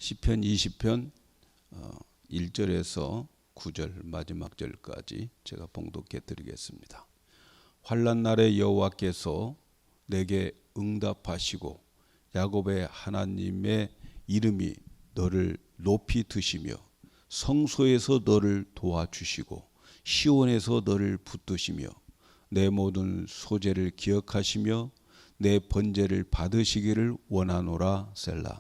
시편 20편 1절에서 9절 마지막 절까지 제가 봉독해 드리겠습니다. 환난 날에 여호와께서 내게 응답하시고 야곱의 하나님의 이름이 너를 높이 드시며 성소에서 너를 도와주시고 시온에서 너를 붙드시며 내 모든 소재를 기억하시며 내 번제를 받으시기를 원하노라. 셀라.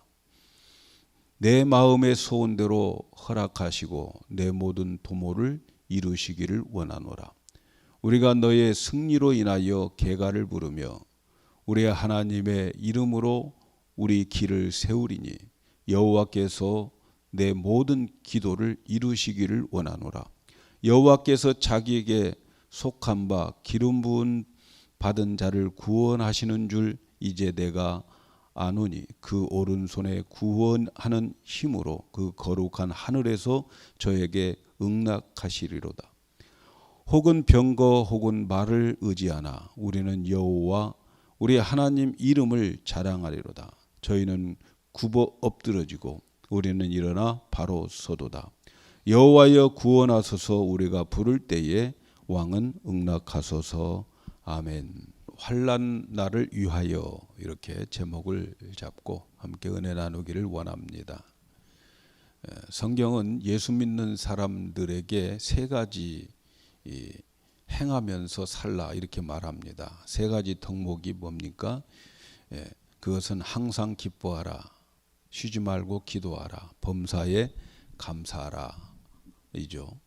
내 마음의 소원대로 허락하시고 내 모든 도모를 이루시기를 원하노라. 우리가 너의 승리로 인하여 계가를 부르며 우리의 하나님의 이름으로 우리 길을 세우리니 여호와께서 내 모든 기도를 이루시기를 원하노라. 여호와께서 자기에게 속한 바 기름 부은 받은 자를 구원하시는 줄 이제 내가 아노니 그 오른손에 구원하는 힘으로 그 거룩한 하늘에서 저에게 응낙하시리로다. 혹은 병거 혹은 말을 의지하나 우리는 여호와 우리 하나님 이름을 자랑하리로다. 저희는 굽어 엎드러지고 우리는 일어나 바로 서도다. 여호와여 구원하소서. 우리가 부를 때에 왕은 응낙하소서. 아멘. 환난 날을 위하여 이렇게 제목을 잡고 함께 은혜 나누기를 원합니다. 성경은 예수 믿는 사람들에게 세 가지 행하면서 살라 이렇게 말합니다. 세 가지 덕목이 뭡니까? 그것은 항상 기뻐하라, 쉬지 말고 기도하라, 범사에 감사하라 이죠.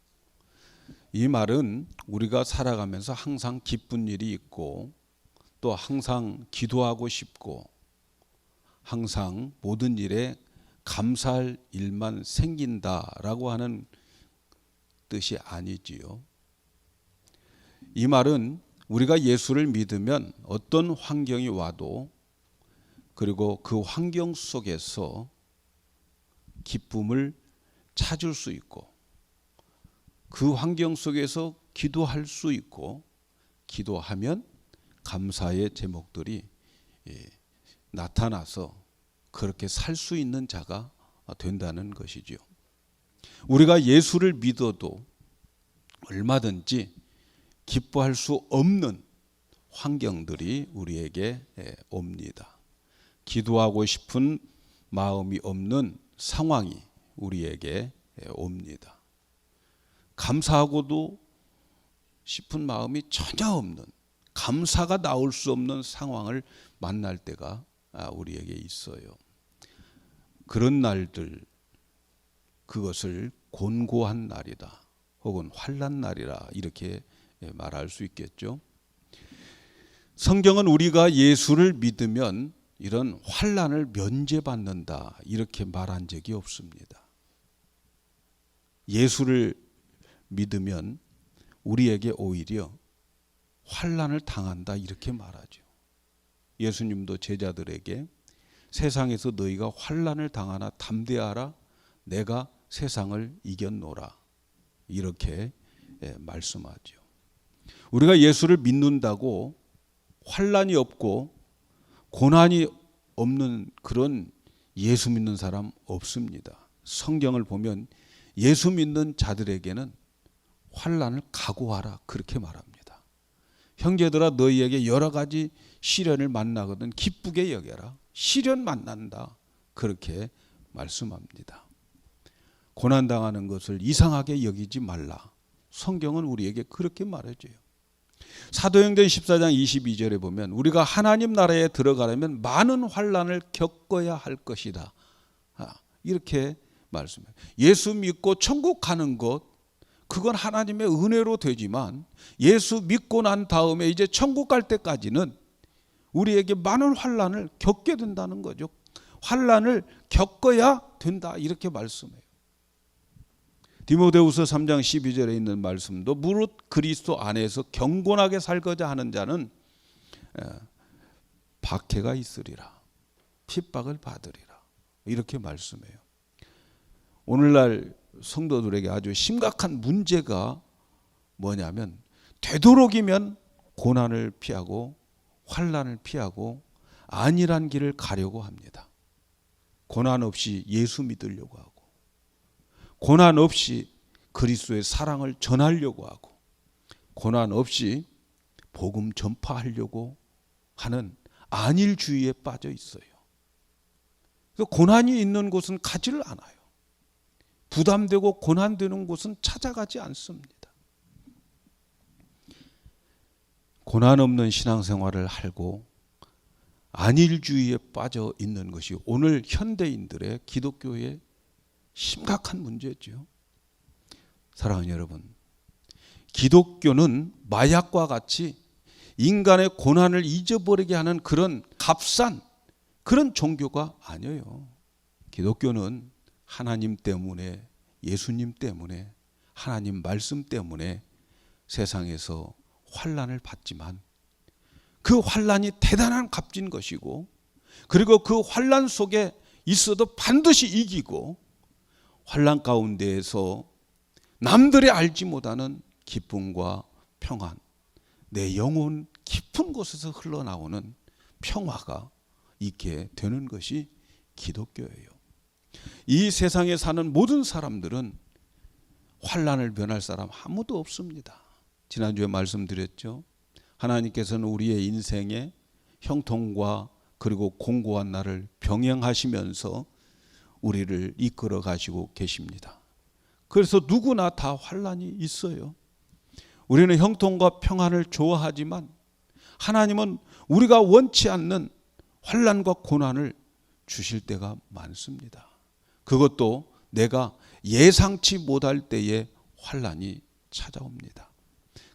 이 말은 우리가 살아가면서 항상 기쁜 일이 있고 또 항상 기도하고 싶고 항상 모든 일에 감사할 일만 생긴다라고 하는 뜻이 아니지요. 이 말은 우리가 예수를 믿으면 어떤 환경이 와도 그리고 그 환경 속에서 기쁨을 찾을 수 있고 그 환경 속에서 기도할 수 있고 기도하면 감사의 제목들이 나타나서 그렇게 살 수 있는 자가 된다는 것이죠. 우리가 예수를 믿어도 얼마든지 기뻐할 수 없는 환경들이 우리에게 옵니다. 기도하고 싶은 마음이 없는 상황이 우리에게 옵니다. 감사하고도 싶은 마음이 전혀 없는, 감사가 나올 수 없는 상황을 만날 때가 우리에게 있어요. 그런 날들, 그것을 곤고한 날이다 혹은 환난 날이라 이렇게 말할 수 있겠죠. 성경은 우리가 예수를 믿으면 이런 환난을 면제받는다 이렇게 말한 적이 없습니다. 예수를 믿으면 우리에게 오히려 환난을 당한다 이렇게 말하죠. 예수님도 제자들에게 세상에서 너희가 환난을 당하나 담대하라, 내가 세상을 이겼노라 이렇게 말씀하죠. 우리가 예수를 믿는다고 환난이 없고 고난이 없는 그런 예수 믿는 사람 없습니다. 성경을 보면 예수 믿는 자들에게는 환난을 각오하라 그렇게 말합니다. 형제들아 너희에게 여러 가지 시련을 만나거든 기쁘게 여겨라. 시련 만난다 그렇게 말씀합니다. 고난당하는 것을 이상하게 여기지 말라. 성경은 우리에게 그렇게 말해줘요. 사도행전 14장 22절에 보면 우리가 하나님 나라에 들어가려면 많은 환난을 겪어야 할 것이다 이렇게 말씀해요. 예수 믿고 천국 가는 것 그건 하나님의 은혜로 되지만 예수 믿고 난 다음에 이제 천국 갈 때까지는 우리에게 많은 환난을 겪게 된다는 거죠. 환난을 겪어야 된다 이렇게 말씀해요. 디모데후서 3장 12절에 있는 말씀도 무릇 그리스도 안에서 경건하게 살고자 하는 자는 박해가 있으리라, 핍박을 받으리라 이렇게 말씀해요. 오늘날 성도들에게 아주 심각한 문제가 뭐냐면 되도록이면 고난을 피하고 환난을 피하고 안일한 길을 가려고 합니다. 고난 없이 예수 믿으려고 하고, 고난 없이 그리스도의 사랑을 전하려고 하고, 고난 없이 복음 전파하려고 하는 안일주의에 빠져 있어요. 그래서 고난이 있는 곳은 가지를 않아요. 부담되고 고난되는 곳은 찾아가지 않습니다. 고난 없는 신앙생활을 하고 안일주의에 빠져 있는 것이 오늘 현대인들의 기독교의 심각한 문제죠. 사랑하는 여러분, 기독교는 마약과 같이 인간의 고난을 잊어버리게 하는 그런 값싼 그런 종교가 아니에요. 기독교는 하나님 때문에, 예수님 때문에, 하나님 말씀 때문에 세상에서 환난을 받지만 그 환난이 대단한 값진 것이고, 그리고 그 환난 속에 있어도 반드시 이기고, 환난 가운데에서 남들이 알지 못하는 기쁨과 평안, 내 영혼 깊은 곳에서 흘러나오는 평화가 있게 되는 것이 기독교예요. 이 세상에 사는 모든 사람들은 환난을 면할 사람 아무도 없습니다. 지난주에 말씀드렸죠. 하나님께서는 우리의 인생에 형통과 그리고 공고한 날을 병행하시면서 우리를 이끌어 가시고 계십니다. 그래서 누구나 다 환난이 있어요. 우리는 형통과 평안을 좋아하지만 하나님은 우리가 원치 않는 환난과 고난을 주실 때가 많습니다. 그것도 내가 예상치 못할 때에 환난이 찾아옵니다.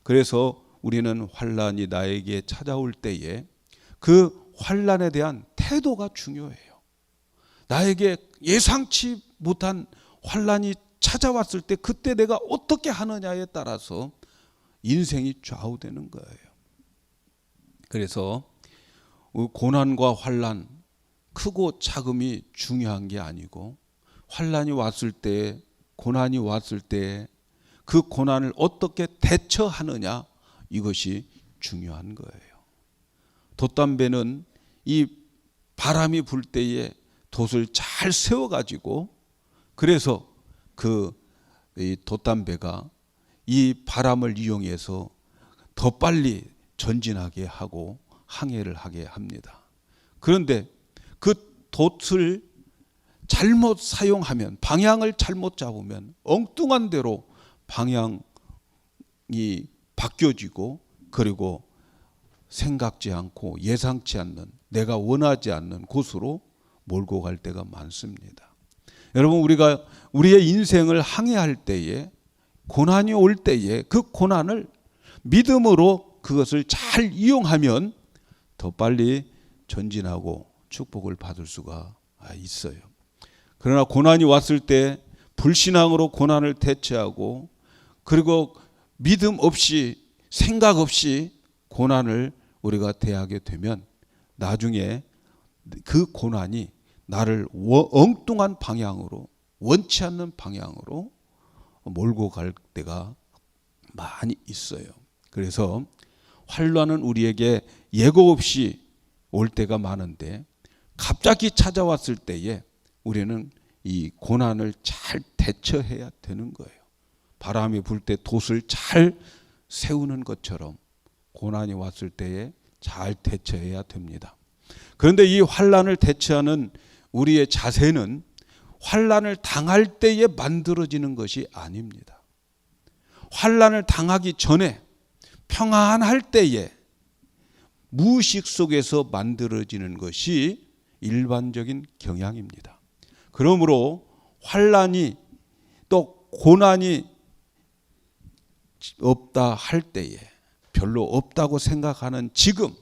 그래서 우리는 환난이 나에게 찾아올 때에 그 환난에 대한 태도가 중요해요. 나에게 예상치 못한 환난이 찾아왔을 때 그때 내가 어떻게 하느냐에 따라서 인생이 좌우되는 거예요. 그래서 고난과 환난, 크고 작음이 중요한 게 아니고, 환난이 왔을 때, 고난이 왔을 때 그 고난을 어떻게 대처하느냐, 이것이 중요한 거예요. 돛담배는 이 바람이 불 때에 돛을 잘 세워가지고, 그래서 이 돛담배가 이 바람을 이용해서 더 빨리 전진하게 하고 항해를 하게 합니다. 그런데 그 돛을 잘못 사용하면, 방향을 잘못 잡으면 엉뚱한 대로 방향이 바뀌어지고, 그리고 생각지 않고 예상치 않는, 내가 원하지 않는 곳으로 몰고 갈 때가 많습니다. 여러분, 우리가 우리의 인생을 항해할 때에, 고난이 올 때에 그 고난을 믿음으로 그것을 잘 이용하면 더 빨리 전진하고 축복을 받을 수가 있어요. 그러나 고난이 왔을 때 불신앙으로 고난을 대처하고, 그리고 믿음 없이, 생각 없이 고난을 우리가 대하게 되면 나중에 그 고난이 나를 엉뚱한 방향으로, 원치 않는 방향으로 몰고 갈 때가 많이 있어요. 그래서 환난은 우리에게 예고 없이 올 때가 많은데, 갑자기 찾아왔을 때에 우리는 이 고난을 잘 대처해야 되는 거예요. 바람이 불 때 돛을 잘 세우는 것처럼 고난이 왔을 때에 잘 대처해야 됩니다. 그런데 이 환난을 대처하는 우리의 자세는 환난을 당할 때에 만들어지는 것이 아닙니다. 환난을 당하기 전에, 평안할 때에 무의식 속에서 만들어지는 것이 일반적인 경향입니다. 그러므로 환난이, 또 고난이 없다 할 때에, 별로 없다고 생각하는 지금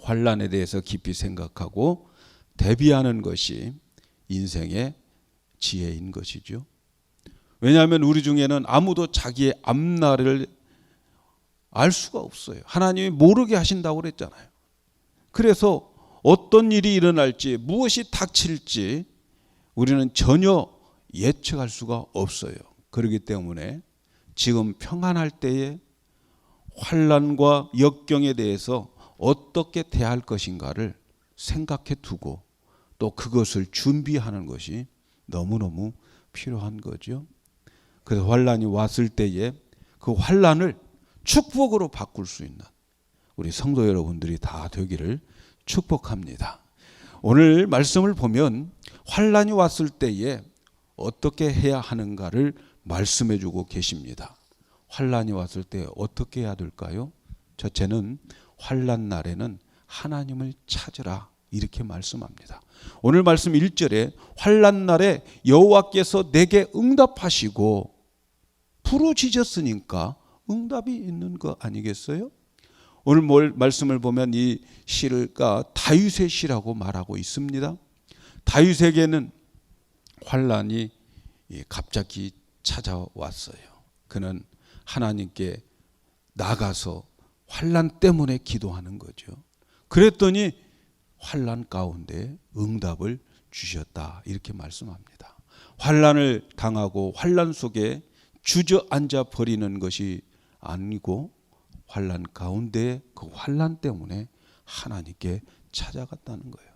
환난에 대해서 깊이 생각하고 대비하는 것이 인생의 지혜인 것이죠. 왜냐하면 우리 중에는 아무도 자기의 앞날을 알 수가 없어요. 하나님이 모르게 하신다고 그랬잖아요. 그래서 어떤 일이 일어날지, 무엇이 닥칠지 우리는 전혀 예측할 수가 없어요. 그렇기 때문에 지금 평안할 때에 환난과 역경에 대해서 어떻게 대할 것인가를 생각해 두고 또 그것을 준비하는 것이 너무너무 필요한 거죠. 그래서 환란이 왔을 때에 그 환란을 축복으로 바꿀 수 있는 우리 성도 여러분들이 다 되기를 축복합니다. 오늘 말씀을 보면 환란이 왔을 때에 어떻게 해야 하는가를 말씀해 주고 계십니다. 환란이 왔을 때 어떻게 해야 될까요? 첫째는 환란 날에는 하나님을 찾으라 이렇게 말씀합니다. 오늘 말씀 1절에 환란 날에 여호와께서 내게 응답하시고 부르짖었으니까 응답이 있는 거 아니겠어요? 오늘 말씀을 보면 이 시가 다윗의 시라고 말하고 있습니다. 다윗에게는 환란이 갑자기 찾아왔어요. 그는 하나님께 나가서 환란 때문에 기도하는 거죠. 그랬더니 환란 가운데 응답을 주셨다 이렇게 말씀합니다. 환란을 당하고 환란 속에 주저앉아 버리는 것이 아니고 환란 가운데 그 환란 때문에 하나님께 찾아갔다는 거예요.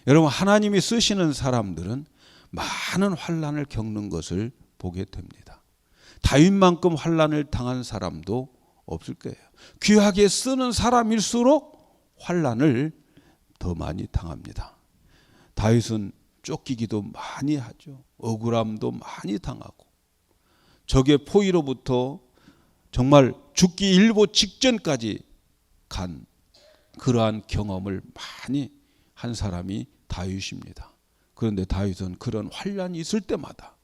여러분, 하나님이 쓰시는 사람들은 많은 환란을 겪는 것을 보게 됩니다. 다윗만큼 환란을 당한 사람도 없을 거예요. 귀하게 쓰는 사람일수록 환란을 더 많이 당합니다. 다윗은 쫓기기도 많이 하죠. 억울함도 많이 당하고 적의 포위로부터 정말 죽기 일보 직전까지 간 그러한 경험을 많이 한 사람이 다윗입니다. 그런데 다윗은 그런 환란이 있을 때마다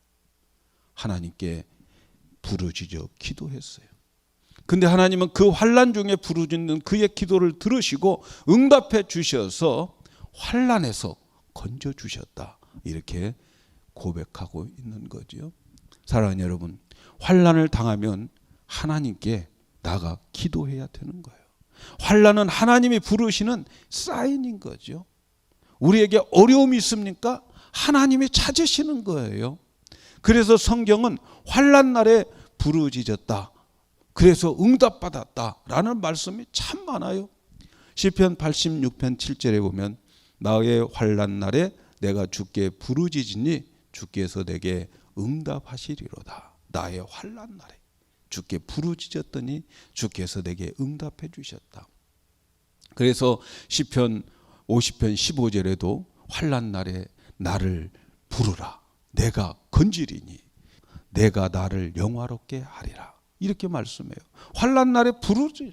하나님께 부르짖어 기도했어요. 근데 하나님은 그 환란 중에 부르짖는 그의 기도를 들으시고 응답해 주셔서 환란에서 건져 주셨다. 이렇게 고백하고 있는 거죠. 사랑하는 여러분, 환란을 당하면 하나님께 나가 기도해야 되는 거예요. 환란은 하나님이 부르시는 사인인 거죠. 우리에게 어려움이 있습니까? 하나님이 찾으시는 거예요. 그래서 성경은 환란 날에 부르짖었다. 그래서 응답받았다라는 말씀이 참 많아요. 시편 86편 7절에 보면 나의 환란 날에 내가 주께 부르짖으니 주께서 내게 응답하시리로다. 나의 환란 날에 주께 부르짖었더니 주께서 내게 응답해 주셨다. 그래서 시편 50편 15절에도 환란 날에 나를 부르라. 내가 건지리니 내가 나를 영화롭게 하리라. 이렇게 말씀해요. 환란 날에 부르짖는.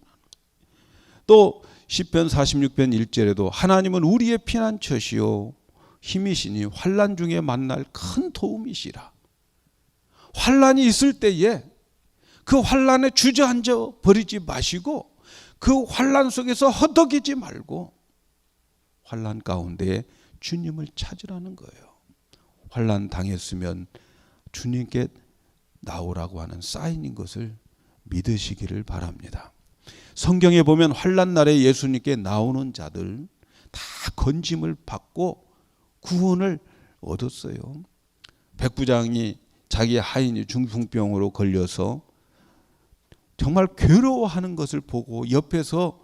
또 시편 46편 1절에도 하나님은 우리의 피난처시요 힘이시니 환란 중에 만날 큰 도움이시라. 환란이 있을 때에 그 환란에 주저앉아 버리지 마시고 그 환란 속에서 허덕이지 말고 환란 가운데 주님을 찾으라는 거예요. 환란 당했으면 주님께 나오라고 하는 사인인 것을 믿으시기를 바랍니다. 성경에 보면 환란 날에 예수님께 나오는 자들 다 건짐을 받고 구원을 얻었어요. 백부장이 자기 하인이 중풍병으로 걸려서 정말 괴로워하는 것을 보고 옆에서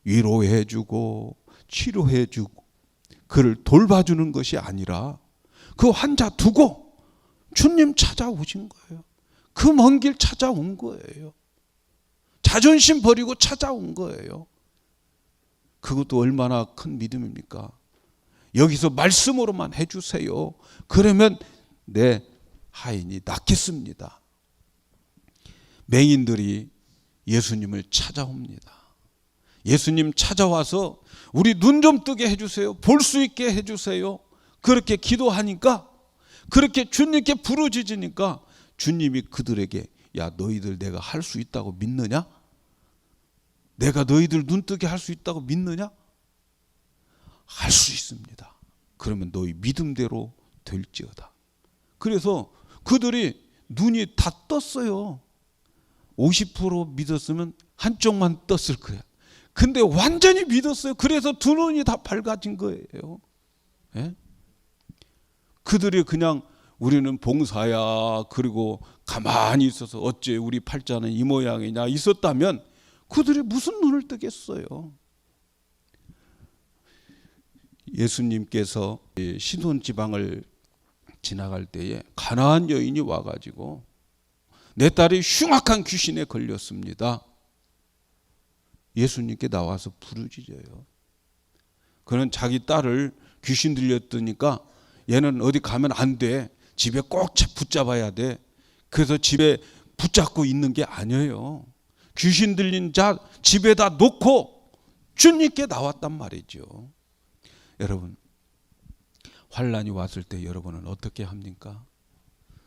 위로해주고 치료해주고 그를 돌봐주는 것이 아니라 그 환자 두고 주님 찾아오신 거예요. 그 먼 길 찾아온 거예요. 자존심 버리고 찾아온 거예요. 그것도 얼마나 큰 믿음입니까? 여기서 말씀으로만 해주세요. 그러면 내 하인이 낫겠습니다. 맹인들이 예수님을 찾아옵니다. 예수님 찾아와서 우리 눈 좀 뜨게 해주세요. 볼 수 있게 해주세요. 그렇게 기도하니까, 그렇게 주님께 부르짖으니까 주님이 그들에게 야, 너희들 내가 할 수 있다고 믿느냐? 내가 너희들 눈 뜨게 할 수 있다고 믿느냐? 할 수 있습니다. 그러면 너희 믿음대로 될지어다. 그래서 그들이 눈이 다 떴어요. 50% 믿었으면 한쪽만 떴을 거야. 근데 완전히 믿었어요. 그래서 두 눈이 다 밝아진 거예요. 예? 그들이 그냥 우리는 봉사야 그리고 가만히 있어서 어째 우리 팔자는 이 모양이냐 있었다면 그들이 무슨 눈을 뜨겠어요. 예수님께서 시돈 지방을 지나갈 때에 가나안 여인이 와가지고 내 딸이 흉악한 귀신에 걸렸습니다. 예수님께 나와서 부르짖어요. 그는 자기 딸을 귀신 들렸으니까 얘는 어디 가면 안 돼. 집에 꼭 붙잡아야 돼. 그래서 집에 붙잡고 있는 게 아니에요. 귀신 들린 자 집에다 놓고 주님께 나왔단 말이죠. 여러분, 환난이 왔을 때 여러분은 어떻게 합니까?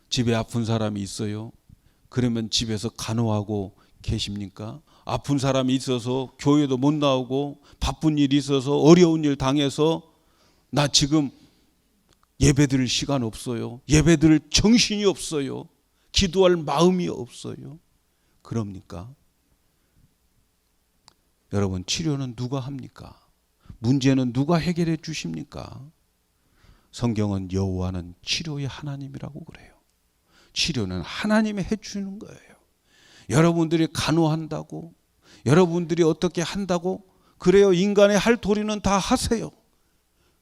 집에 아픈 사람이 있어요? 그러면 집에서 간호하고 계십니까? 아픈 사람이 있어서 교회도 못 나오고 바쁜 일이 있어서 어려운 일 당해서 나 지금 예배 드릴 시간 없어요. 예배 드릴 정신이 없어요. 기도할 마음이 없어요. 그럽니까? 여러분, 치료는 누가 합니까? 문제는 누가 해결해 주십니까? 성경은 여호와는 치료의 하나님이라고 그래요. 치료는 하나님이 해주는 거예요. 여러분들이 간호한다고, 여러분들이 어떻게 한다고, 그래요. 인간의 할 도리는 다 하세요.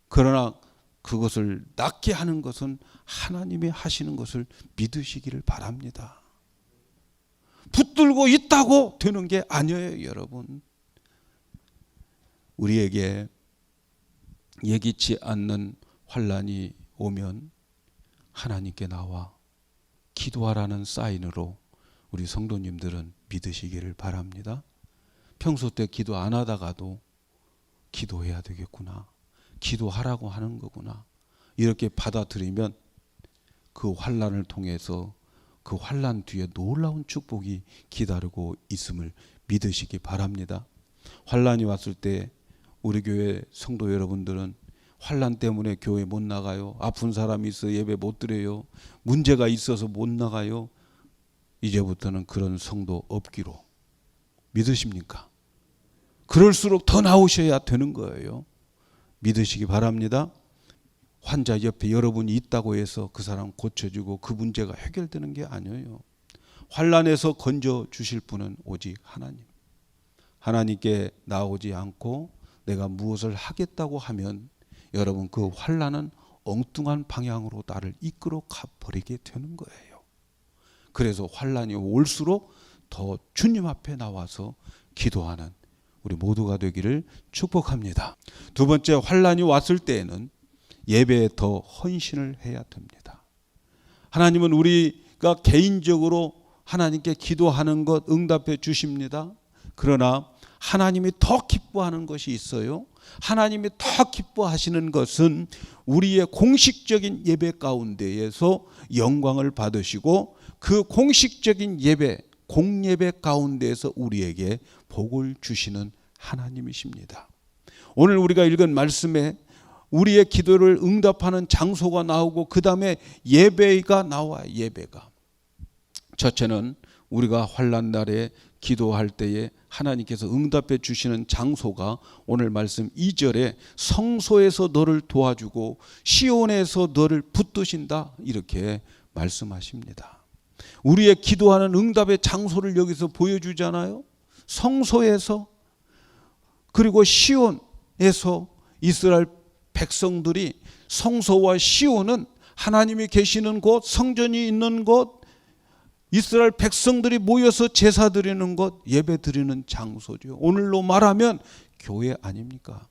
그러나 그것을 낫게 하는 것은 하나님이 하시는 것을 믿으시기를 바랍니다. 붙들고 있다고 되는 게 아니에요, 여러분. 우리에게 예기치 않는 환난이 오면 하나님께 나와 기도하라는 사인으로 우리 성도님들은 믿으시기를 바랍니다. 평소 때 기도 안 하다가도 기도해야 되겠구나, 기도하라고 하는 거구나, 이렇게 받아들이면 그 환난을 통해서 그 환난 뒤에 놀라운 축복이 기다리고 있음을 믿으시기 바랍니다. 환난이 왔을 때 우리 교회 성도 여러분들은 환난 때문에 교회 못 나가요. 아픈 사람이 있어 예배 못 드려요. 문제가 있어서 못 나가요. 이제부터는 그런 성도 없기로 믿으십니까? 그럴수록 더 나오셔야 되는 거예요. 믿으시기 바랍니다. 환자 옆에 여러분이 있다고 해서 그 사람 고쳐주고 그 문제가 해결되는 게 아니에요. 환난에서 건져 주실 분은 오직 하나님. 하나님께 나오지 않고 내가 무엇을 하겠다고 하면 여러분 그 환난은 엉뚱한 방향으로 나를 이끌어 가버리게 되는 거예요. 그래서 환난이 올수록 더 주님 앞에 나와서 기도하는 우리 모두가 되기를 축복합니다. 두 번째, 환난이 왔을 때에는 예배에 더 헌신을 해야 됩니다. 하나님은 우리가 개인적으로 하나님께 기도하는 것 응답해 주십니다. 그러나 하나님이 더 기뻐하는 것이 있어요. 하나님이 더 기뻐하시는 것은 우리의 공식적인 예배 가운데에서 영광을 받으시고 그 공식적인 예배, 공예배 가운데에서 우리에게 복을 주시는 하나님이십니다. 오늘 우리가 읽은 말씀에 우리의 기도를 응답하는 장소가 나오고 그 다음에 예배가 나와요. 예배가. 첫째는 우리가 환난 날에 기도할 때에 하나님께서 응답해 주시는 장소가 오늘 말씀 2절에 성소에서 너를 도와주고 시온에서 너를 붙드신다, 이렇게 말씀하십니다. 우리의 기도하는 응답의 장소를 여기서 보여주잖아요. 성소에서, 그리고 시온에서. 이스라엘 백성들이, 성소와 시온은 하나님이 계시는 곳, 성전이 있는 곳, 이스라엘 백성들이 모여서 제사 드리는 것, 예배 드리는 장소죠. 오늘로 말하면 교회 아닙니까?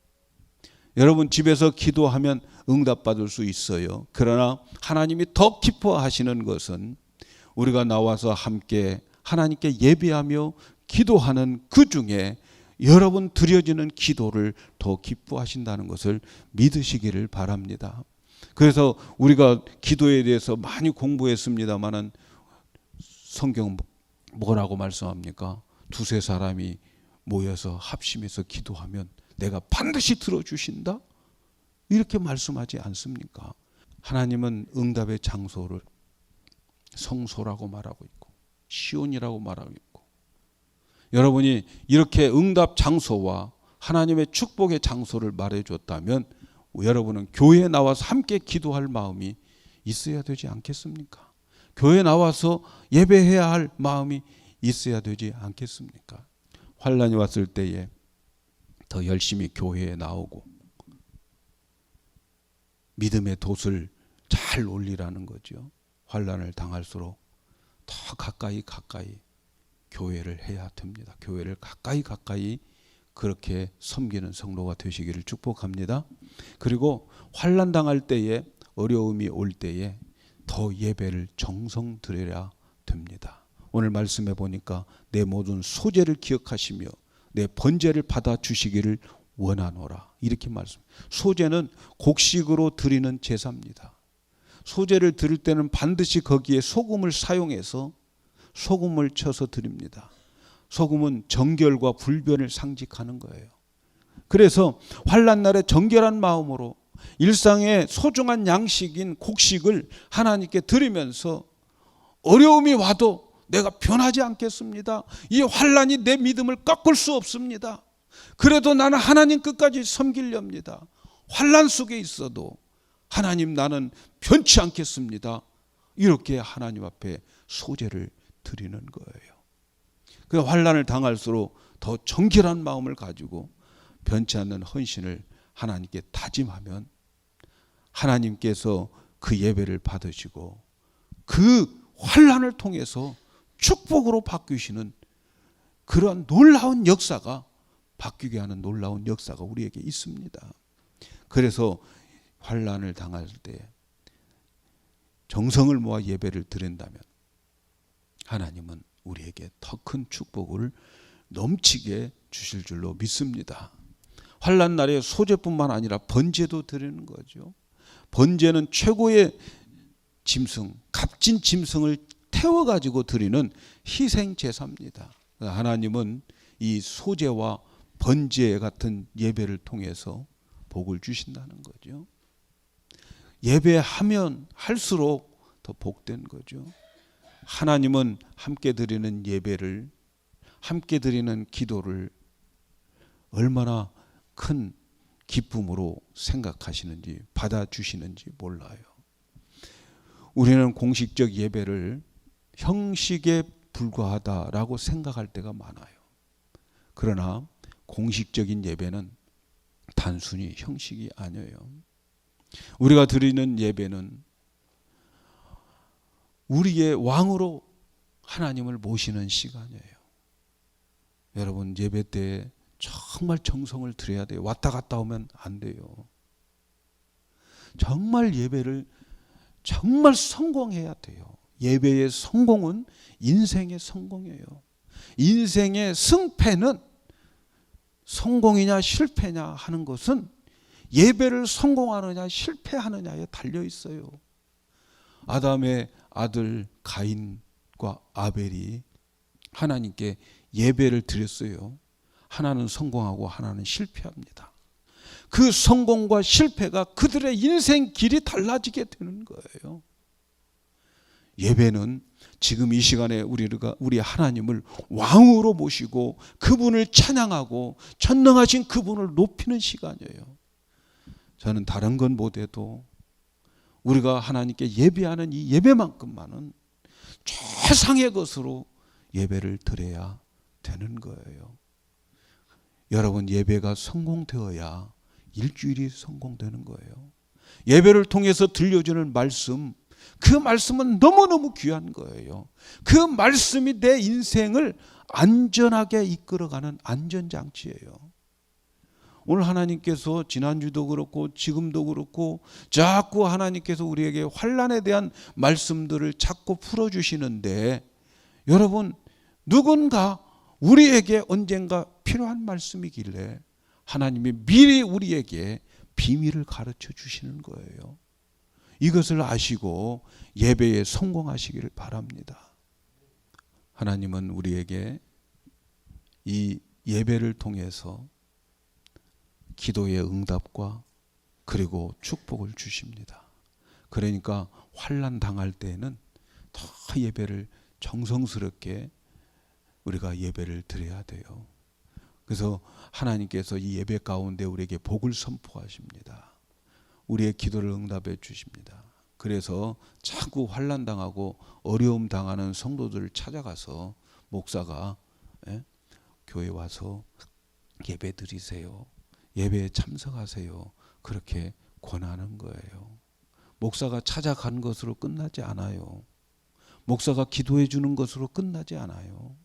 여러분 집에서 기도하면 응답받을 수 있어요. 그러나 하나님이 더 기뻐하시는 것은 우리가 나와서 함께 하나님께 예배하며 기도하는 그 중에 여러분 드려지는 기도를 더 기뻐하신다는 것을 믿으시기를 바랍니다. 그래서 우리가 기도에 대해서 많이 공부했습니다마는 성경 뭐라고 말씀합니까? 두세 사람이 모여서 합심해서 기도하면 내가 반드시 들어주신다? 이렇게 말씀하지 않습니까? 하나님은 응답의 장소를 성소라고 말하고 있고 시온이라고 말하고 있고, 여러분이 이렇게 응답 장소와 하나님의 축복의 장소를 말해줬다면 여러분은 교회에 나와서 함께 기도할 마음이 있어야 되지 않겠습니까? 교회에 나와서 예배해야 할 마음이 있어야 되지 않겠습니까? 환난이 왔을 때에 더 열심히 교회에 나오고 믿음의 돛을 잘 올리라는 거죠. 환난을 당할수록 더 가까이 교회를 해야 됩니다. 교회를 가까이 그렇게 섬기는 성도가 되시기를 축복합니다. 그리고 환난 당할 때에, 어려움이 올 때에 더 예배를 정성 드려야 됩니다. 오늘 말씀해 보니까 내 모든 소재를 기억하시며 내 번제를 받아 주시기를 원하노라, 이렇게 말씀. 소제는 곡식으로 드리는 제사입니다. 소제를 드릴 때는 반드시 거기에 소금을 사용해서 소금을 쳐서 드립니다. 소금은 정결과 불변을 상징하는 거예요. 그래서 환난날에 정결한 마음으로 일상의 소중한 양식인 곡식을 하나님께 드리면서 어려움이 와도 내가 변하지 않겠습니다. 이 환난이 내 믿음을 꺾을 수 없습니다. 그래도 나는 하나님 끝까지 섬기렵니다. 환난 속에 있어도 하나님, 나는 변치 않겠습니다. 이렇게 하나님 앞에 소제를 드리는 거예요. 그 환난을 당할수록 더 정결한 마음을 가지고 변치 않는 헌신을 하나님께 다짐하면 하나님께서 그 예배를 받으시고 그 환난을 통해서 축복으로 바뀌시는 그런 놀라운 역사가, 바뀌게 하는 놀라운 역사가 우리에게 있습니다. 그래서 환난을 당할 때 정성을 모아 예배를 드린다면 하나님은 우리에게 더 큰 축복을 넘치게 주실 줄로 믿습니다. 환난 날에 소제뿐만 아니라 번제도 드리는 거죠. 번제는 최고의 짐승, 값진 짐승을 태워가지고 드리는 희생 제사입니다. 하나님은 이 소제와 번제 같은 예배를 통해서 복을 주신다는 거죠. 예배하면 할수록 더 복된 거죠. 하나님은 함께 드리는 예배를, 함께 드리는 기도를 얼마나 큰 기쁨으로 생각하시는지, 받아주시는지 몰라요. 우리는 공식적 예배를 형식에 불과하다라고 생각할 때가 많아요. 그러나 공식적인 예배는 단순히 형식이 아니에요. 우리가 드리는 예배는 우리의 왕으로 하나님을 모시는 시간이에요. 여러분, 예배 때 정말 정성을 들여야 돼요. 왔다 갔다 오면 안 돼요. 정말 예배를 정말 성공해야 돼요. 예배의 성공은 인생의 성공이에요. 인생의 승패는 성공이냐 실패냐 하는 것은 예배를 성공하느냐 실패하느냐에 달려 있어요. 아담의 아들 가인과 아벨이 하나님께 예배를 드렸어요. 하나는 성공하고 하나는 실패합니다. 그 성공과 실패가 그들의 인생 길이 달라지게 되는 거예요. 예배는 지금 이 시간에 우리 하나님을 왕으로 모시고 그분을 찬양하고 전능하신 그분을 높이는 시간이에요. 저는 다른 건 못해도 우리가 하나님께 예배하는 이 예배만큼만은 최상의 것으로 예배를 드려야 되는 거예요. 여러분, 예배가 성공되어야 일주일이 성공되는 거예요. 예배를 통해서 들려주는 말씀, 그 말씀은 너무너무 귀한 거예요. 그 말씀이 내 인생을 안전하게 이끌어가는 안전장치예요. 오늘 하나님께서 지난주도 그렇고 지금도 그렇고 자꾸 하나님께서 우리에게 환난에 대한 말씀들을 자꾸 풀어주시는데, 여러분, 누군가 우리에게 언젠가 필요한 말씀이길래 하나님이 미리 우리에게 비밀을 가르쳐 주시는 거예요. 이것을 아시고 예배에 성공하시기를 바랍니다. 하나님은 우리에게 이 예배를 통해서 기도의 응답과 그리고 축복을 주십니다. 그러니까 환난 당할 때에는 더 예배를 정성스럽게 우리가 예배를 드려야 돼요. 그래서 하나님께서 이 예배 가운데 우리에게 복을 선포하십니다. 우리의 기도를 응답해 주십니다. 그래서 자꾸 환난 당하고 어려움 당하는 성도들을 찾아가서 목사가 교회 와서 예배 드리세요, 예배에 참석하세요, 그렇게 권하는 거예요. 목사가 찾아간 것으로 끝나지 않아요. 목사가 기도해 주는 것으로 끝나지 않아요.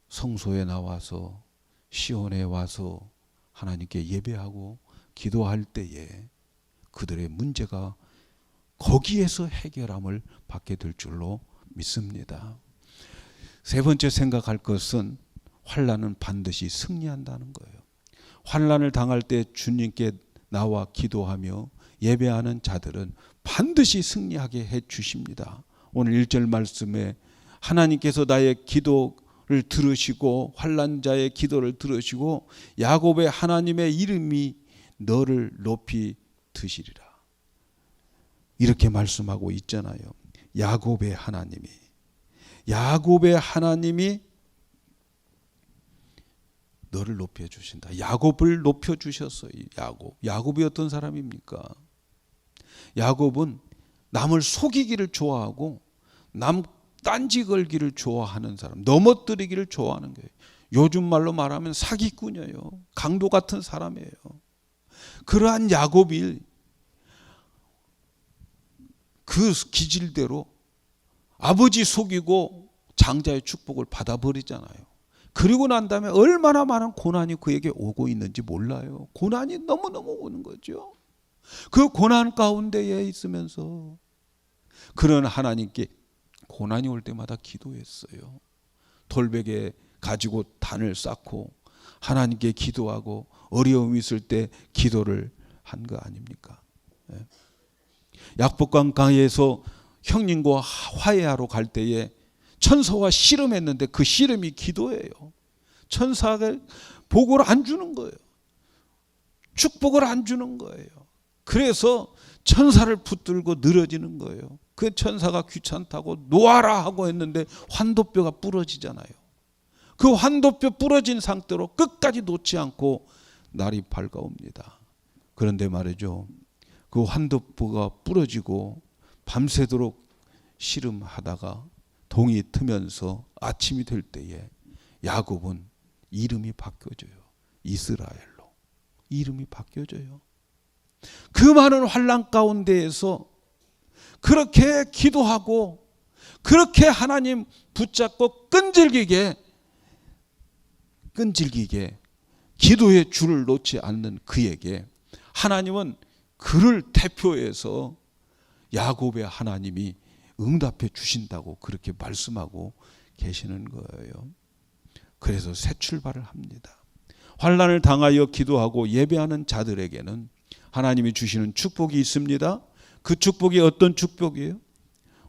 성소에 나와서 시온에 와서 하나님께 예배하고 기도할 때에 그들의 문제가 거기에서 해결함을 받게 될 줄로 믿습니다. 세 번째 생각할 것은 환난은 반드시 승리한다는 거예요. 환난을 당할 때 주님께 나와 기도하며 예배하는 자들은 반드시 승리하게 해 주십니다. 오늘 1절 말씀에 하나님께서 나의 기도를 들으시고 환난자의 기도를 들으시고 야곱의 하나님의 이름이 너를 높이 드시리라. 이렇게 말씀하고 있잖아요. 야곱의 하나님이 너를 높여 주신다. 야곱을 높여 주셨어요. 야곱이 어떤 사람입니까? 야곱은 남을 속이기를 좋아하고 남 딴지 걸기를 좋아하는 사람, 넘어뜨리기를 좋아하는 거예요. 요즘 말로 말하면 사기꾼이에요. 강도 같은 사람이에요. 그러한 야곱이 그 기질대로 아버지 속이고 장자의 축복을 받아버리잖아요. 그리고 난 다음에 얼마나 많은 고난이 그에게 오고 있는지 몰라요. 고난이 너무너무 오는 거죠. 그 고난 가운데에 있으면서 그런 하나님께 고난이 올 때마다 기도했어요. 돌베개 가지고 단을 쌓고 하나님께 기도하고 어려움이 있을 때 기도를 한 거 아닙니까? 약복강 강에서 형님과 화해하러 갈 때에 천사와 씨름했는데 그 씨름이 기도예요. 천사가 복을 안 주는 거예요. 축복을 안 주는 거예요. 그래서 천사를 붙들고 늘어지는 거예요. 그 천사가 귀찮다고 놓아라 하고 했는데 환도뼈가 부러지잖아요. 그 환도뼈 부러진 상태로 끝까지 놓지 않고 날이 밝아옵니다. 그런데 말이죠, 그 환도뼈가 부러지고 밤새도록 씨름하다가 동이 트면서 아침이 될 때에 야곱은 이름이 바뀌어져요. 이스라엘로 이름이 바뀌어져요. 그 많은 환난 가운데에서 그렇게 기도하고 그렇게 하나님 붙잡고 끈질기게 기도의 줄을 놓지 않는 그에게 하나님은 그를 대표해서 야곱의 하나님이 응답해 주신다고 그렇게 말씀하고 계시는 거예요. 그래서 새 출발을 합니다. 환난을 당하여 기도하고 예배하는 자들에게는 하나님이 주시는 축복이 있습니다. 그 축복이 어떤 축복이에요?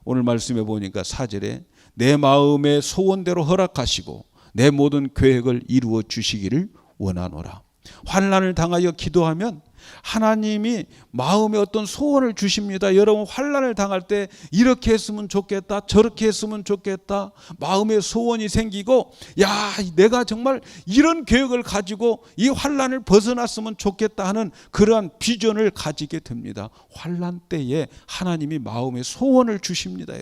오늘 말씀해 보니까 4절에 내 마음의 소원대로 허락하시고 내 모든 계획을 이루어 주시기를 원하노라. 환난을 당하여 기도하면 하나님이 마음에 어떤 소원을 주십니다. 여러분 환난을 당할 때 이렇게 했으면 좋겠다, 저렇게 했으면 좋겠다, 마음에 소원이 생기고 야 내가 정말 이런 계획을 가지고 이 환난을 벗어났으면 좋겠다 하는 그러한 비전을 가지게 됩니다. 환난 때에 하나님이 마음에 소원을 주십니다.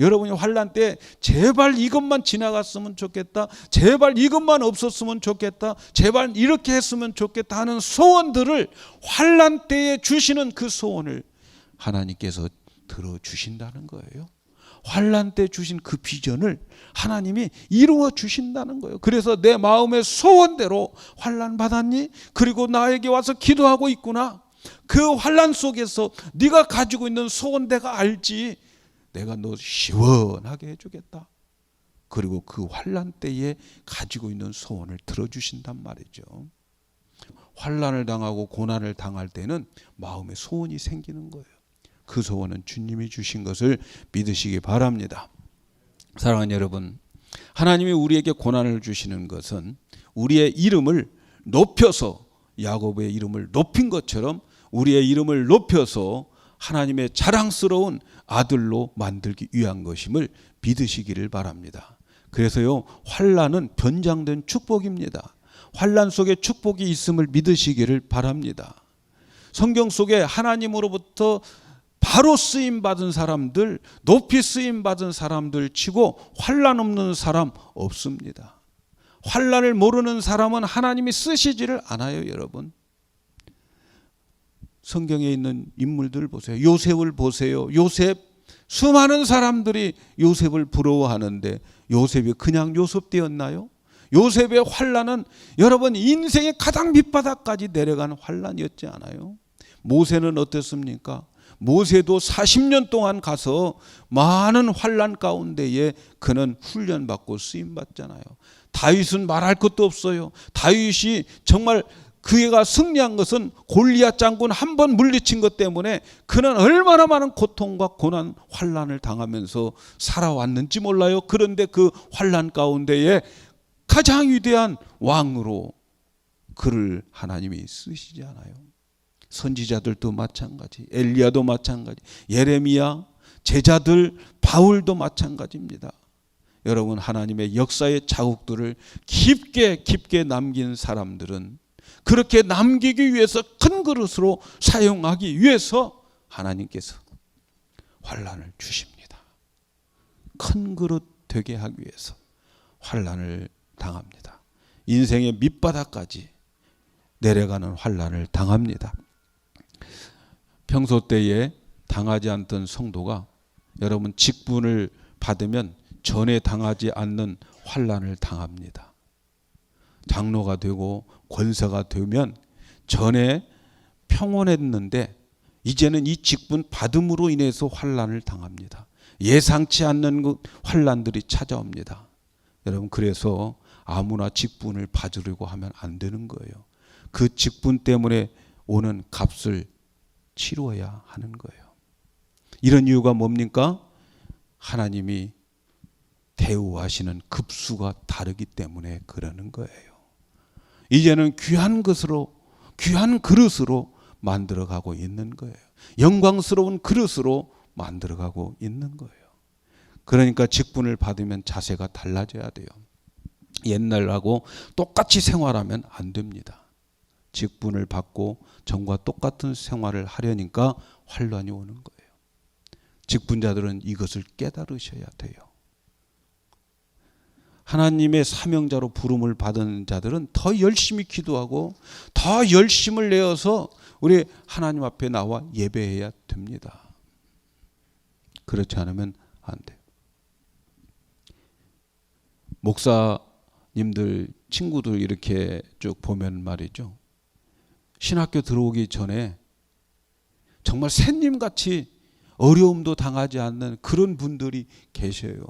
여러분이 환난 때 제발 이것만 지나갔으면 좋겠다, 제발 이것만 없었으면 좋겠다, 제발 이렇게 했으면 좋겠다 하는 소원들을 환난 때에 주시는 그 소원을 하나님께서 들어주신다는 거예요. 환난 때 주신 그 비전을 하나님이 이루어 주신다는 거예요. 그래서 내 마음의 소원대로 환난 받았니? 그리고 나에게 와서 기도하고 있구나. 그 환난 속에서 네가 가지고 있는 소원 내가 알지. 내가 너 시원하게 해주겠다. 그리고 그 환난 때에 가지고 있는 소원을 들어주신단 말이죠. 환난을 당하고 고난을 당할 때는 마음에 소원이 생기는 거예요. 그 소원은 주님이 주신 것을 믿으시기 바랍니다. 사랑하는 여러분, 하나님이 우리에게 고난을 주시는 것은 우리의 이름을 높여서 야곱의 이름을 높인 것처럼 우리의 이름을 높여서 하나님의 자랑스러운 아들로 만들기 위한 것임을 믿으시기를 바랍니다. 그래서요, 환난은 변장된 축복입니다. 환난 속에 축복이 있음을 믿으시기를 바랍니다. 성경 속에 하나님으로부터 바로 쓰임 받은 사람들, 높이 쓰임 받은 사람들 치고 환난 없는 사람 없습니다. 환난을 모르는 사람은 하나님이 쓰시지를 않아요, 여러분. 성경에 있는 인물들 보세요. 요셉을 보세요. 요셉, 수많은 사람들이 요셉을 부러워하는데 요셉이 그냥 요셉 되었나요? 요셉의 환난은 여러분 인생의 가장 밑바닥까지 내려간 환난이었지 않아요? 모세는 어땠습니까? 모세도 40년 동안 가서 많은 환난 가운데에 그는 훈련받고 쓰임받잖아요. 다윗은 말할 것도 없어요. 다윗이 정말 그가 승리한 것은 골리앗 장군 한 번 물리친 것 때문에 그는 얼마나 많은 고통과 고난, 환난을 당하면서 살아왔는지 몰라요. 그런데 그 환난 가운데에 가장 위대한 왕으로 그를 하나님이 쓰시지 않아요? 선지자들도 마찬가지, 엘리야도 마찬가지, 예레미야, 제자들, 바울도 마찬가지입니다. 여러분, 하나님의 역사의 자국들을 깊게 남긴 사람들은 그렇게 남기기 위해서 큰 그릇으로 사용하기 위해서 하나님께서 환난을 주십니다. 큰 그릇 되게 하기 위해서 환난을 당합니다. 인생의 밑바닥까지 내려가는 환난을 당합니다. 평소 때에 당하지 않던 성도가 여러분 직분을 받으면 전에 당하지 않는 환난을 당합니다. 장로가 되고 권사가 되면 전에 평온했는데 이제는 이 직분 받음으로 인해서 환난을 당합니다. 예상치 않는 환난들이 찾아옵니다. 여러분, 그래서 아무나 직분을 받으려고 하면 안 되는 거예요. 그 직분 때문에 오는 값을 치루어야 하는 거예요. 이런 이유가 뭡니까? 하나님이 대우하시는 급수가 다르기 때문에 그러는 거예요. 이제는 귀한 것으로, 귀한 그릇으로 만들어가고 있는 거예요. 영광스러운 그릇으로 만들어가고 있는 거예요. 그러니까 직분을 받으면 자세가 달라져야 돼요. 옛날하고 똑같이 생활하면 안 됩니다. 직분을 받고 전과 똑같은 생활을 하려니까 환난이 오는 거예요. 직분자들은 이것을 깨달으셔야 돼요. 하나님의 사명자로 부름을 받은 자들은 더 열심히 기도하고 더 열심을 내어서 우리 하나님 앞에 나와 예배해야 됩니다. 그렇지 않으면 안 돼요. 목사님들, 친구들 이렇게 쭉 보면 말이죠. 신학교 들어오기 전에 정말 샌님같이 어려움도 당하지 않는 그런 분들이 계셔요.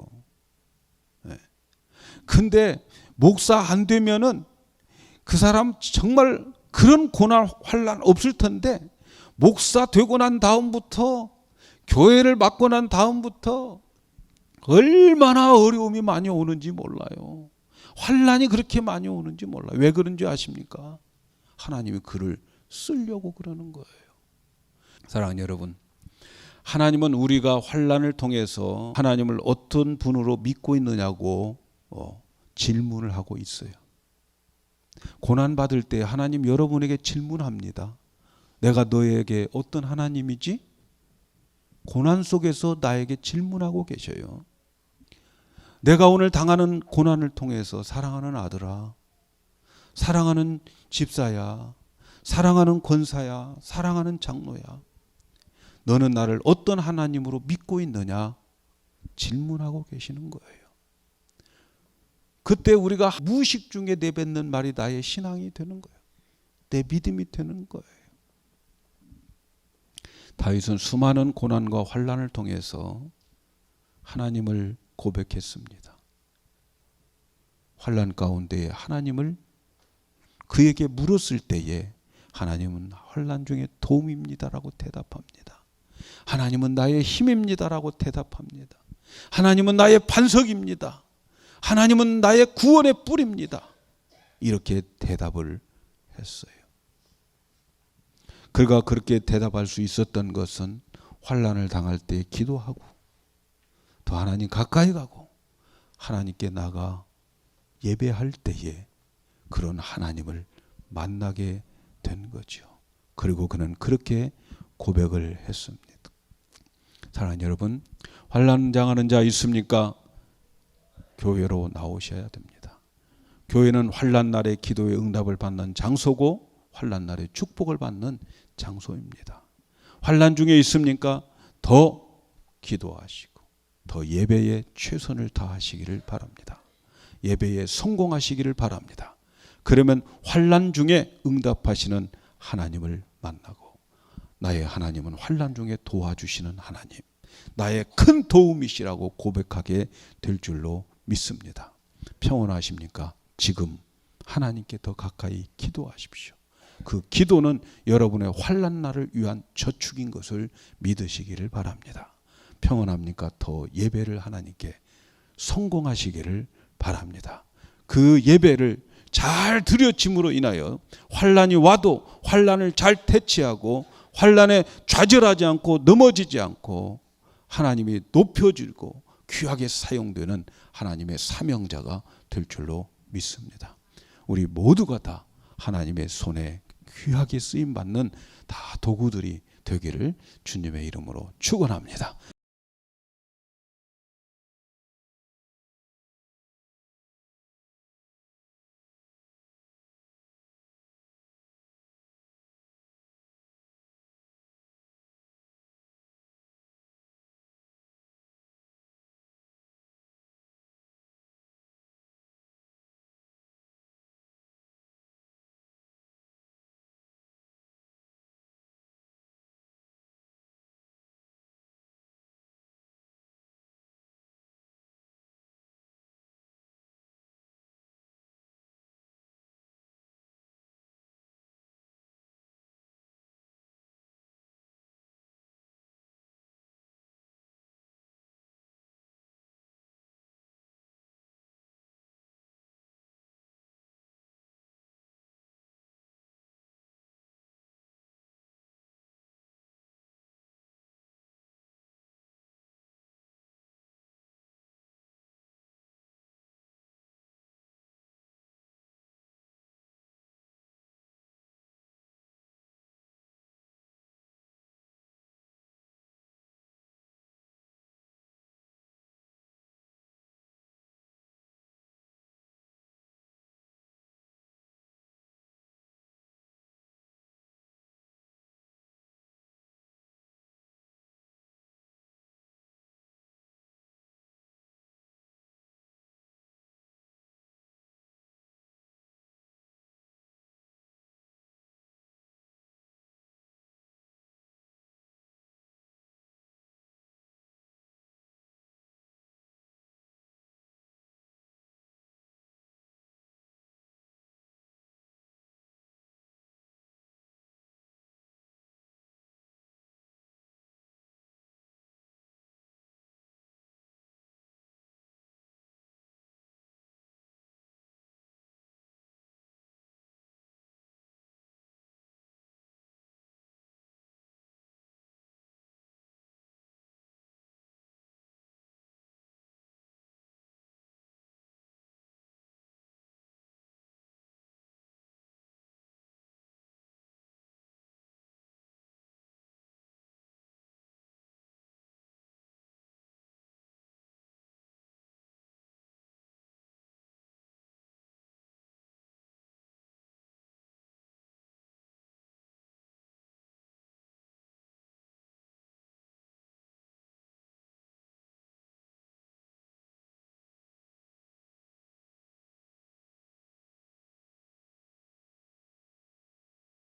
근데 목사 안 되면은 그 사람 정말 그런 고난 환난 없을 텐데 목사 되고 난 다음부터 교회를 맡고 난 다음부터 얼마나 어려움이 많이 오는지 몰라요. 환난이 그렇게 많이 오는지 몰라요. 왜 그런지 아십니까? 하나님이 그를 쓰려고 그러는 거예요. 사랑하는 여러분, 하나님은 우리가 환난을 통해서 하나님을 어떤 분으로 믿고 있느냐고 질문을 하고 있어요. 고난받을 때 하나님 여러분에게 질문합니다. 내가 너에게 어떤 하나님이지? 고난 속에서 나에게 질문하고 계셔요. 내가 오늘 당하는 고난을 통해서 사랑하는 아들아, 사랑하는 집사야, 사랑하는 권사야, 사랑하는 장로야, 너는 나를 어떤 하나님으로 믿고 있느냐? 질문하고 계시는 거예요. 그때 우리가 무의식 중에 내뱉는 말이 나의 신앙이 되는 거예요. 내 믿음이 되는 거예요. 다윗은 수많은 고난과 환난을 통해서 하나님을 고백했습니다. 환난 가운데 하나님을 그에게 물었을 때에 하나님은 환난 중에 도움입니다라고 대답합니다. 하나님은 나의 힘입니다라고 대답합니다. 하나님은 나의 반석입니다. 하나님은 나의 구원의 뿔입니다. 이렇게 대답을 했어요. 그가 그렇게 대답할 수 있었던 것은 환난을 당할 때 기도하고 또 하나님 가까이 가고 하나님께 나가 예배할 때에 그런 하나님을 만나게 된 거죠. 그리고 그는 그렇게 고백을 했습니다. 사랑하는 여러분, 환난 당하는 자 있습니까? 교회로 나오셔야 됩니다. 교회는 환난 날에 기도의 응답을 받는 장소고 환난 날에 축복을 받는 장소입니다. 환난 중에 있습니까? 더 기도하시고 더 예배에 최선을 다하시기를 바랍니다. 예배에 성공하시기를 바랍니다. 그러면 환난 중에 응답하시는 하나님을 만나고, 나의 하나님은 환난 중에 도와주시는 하나님, 나의 큰 도움이시라고 고백하게 될 줄로 믿습니다. 평안하십니까? 지금 하나님께 더 가까이 기도하십시오. 그 기도는 여러분의 환난 날을 위한 저축인 것을 믿으시기를 바랍니다. 평안합니까? 더 예배를 하나님께 성공하시기를 바랍니다. 그 예배를 잘 드려짐으로 인하여 환난이 와도 환난을 잘 대치하고 환난에 좌절하지 않고 넘어지지 않고 하나님이 높여주고 귀하게 사용되는 하나님의 사명자가 될 줄로 믿습니다. 우리 모두가 다 하나님의 손에 귀하게 쓰임받는 다 도구들이 되기를 주님의 이름으로 축원합니다.